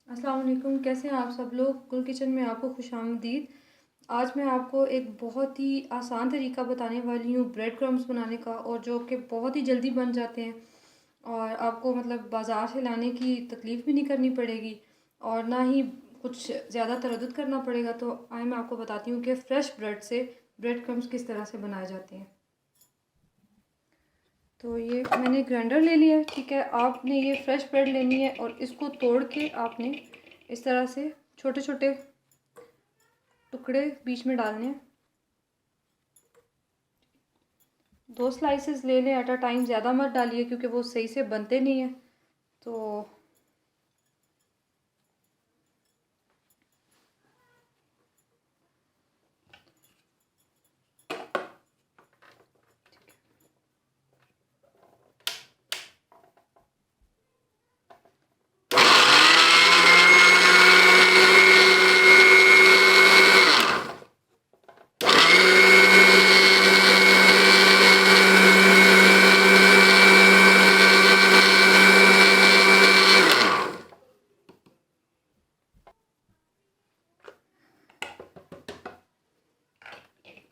अस्सलाम वालेकुम। कैसे हैं आप सब लोग। कुल किचन में आपको खुशामदीद। आज मैं आपको एक बहुत ही आसान तरीका बताने वाली हूँ ब्रेड क्रम्स बनाने का, और जो कि बहुत ही जल्दी बन जाते हैं और आपको मतलब बाज़ार से लाने की तकलीफ़ भी नहीं करनी पड़ेगी और ना ही कुछ ज़्यादा तरद्दुद करना पड़ेगा। तो आइए मैं आपको बताती हूँ कि फ़्रेश ब्रेड से ब्रेड क्रम्स किस तरह से बनाए जाते हैं। तो ये मैंने ग्राइंडर ले लिया है, ठीक है। आपने ये फ्रेश ब्रेड लेनी है और इसको तोड़ के आपने इस तरह से छोटे छोटे टुकड़े बीच में डालने हैं। 2 स्लाइसेस ले लें एट अ टाइम, ज़्यादा मत डालिए क्योंकि वो सही से बनते नहीं हैं। तो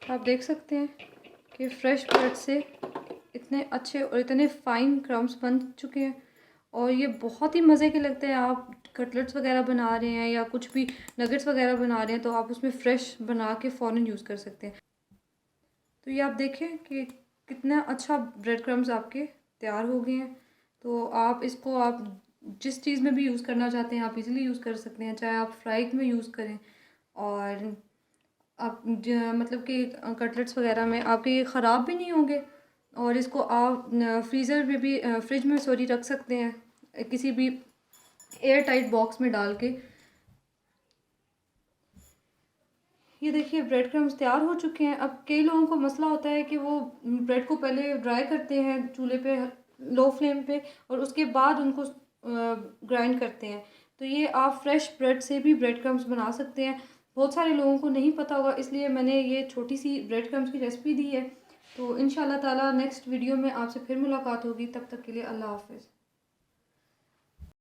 आप देख सकते हैं कि फ्रेश ब्रेड से इतने अच्छे और इतने फ़ाइन क्रम्स बन चुके हैं और ये बहुत ही मज़े के लगते हैं। आप कटलेट्स वगैरह बना रहे हैं या कुछ भी नगेट्स वगैरह बना रहे हैं तो आप उसमें फ़्रेश बना के फ़ौरन यूज़ कर सकते हैं। तो ये आप देखें कि कितना अच्छा ब्रेड क्रम्स आपके तैयार हो गए हैं। तो आप इसको आप जिस चीज़ में भी यूज़ करना चाहते हैं आप इजीली यूज़ कर सकते हैं, चाहे आप फ्राई में यूज़ करें और आप मतलब कि कटलेट्स वगैरह में आपके ये ख़राब भी नहीं होंगे। और इसको आप फ्रीज़र में भी फ्रिज में सॉरी रख सकते हैं किसी भी एयर टाइट बॉक्स में डाल के। ये देखिए ब्रेड क्रम्स तैयार हो चुके हैं। अब कई लोगों को मसला होता है कि वो ब्रेड को पहले ड्राई करते हैं चूल्हे पे लो फ्लेम पे और उसके बाद उनको ग्राइंड करते हैं। तो ये आप फ्रेश ब्रेड से भी ब्रेड क्रम्स बना सकते हैं। बहुत सारे लोगों को नहीं पता होगा, इसलिए मैंने ये छोटी सी ब्रेड क्रम्स की रेसिपी दी है। तो इंशाल्लाह ताला नेक्स्ट वीडियो में आपसे फिर मुलाकात होगी। तब तक के लिए अल्लाह हाफ़िज़।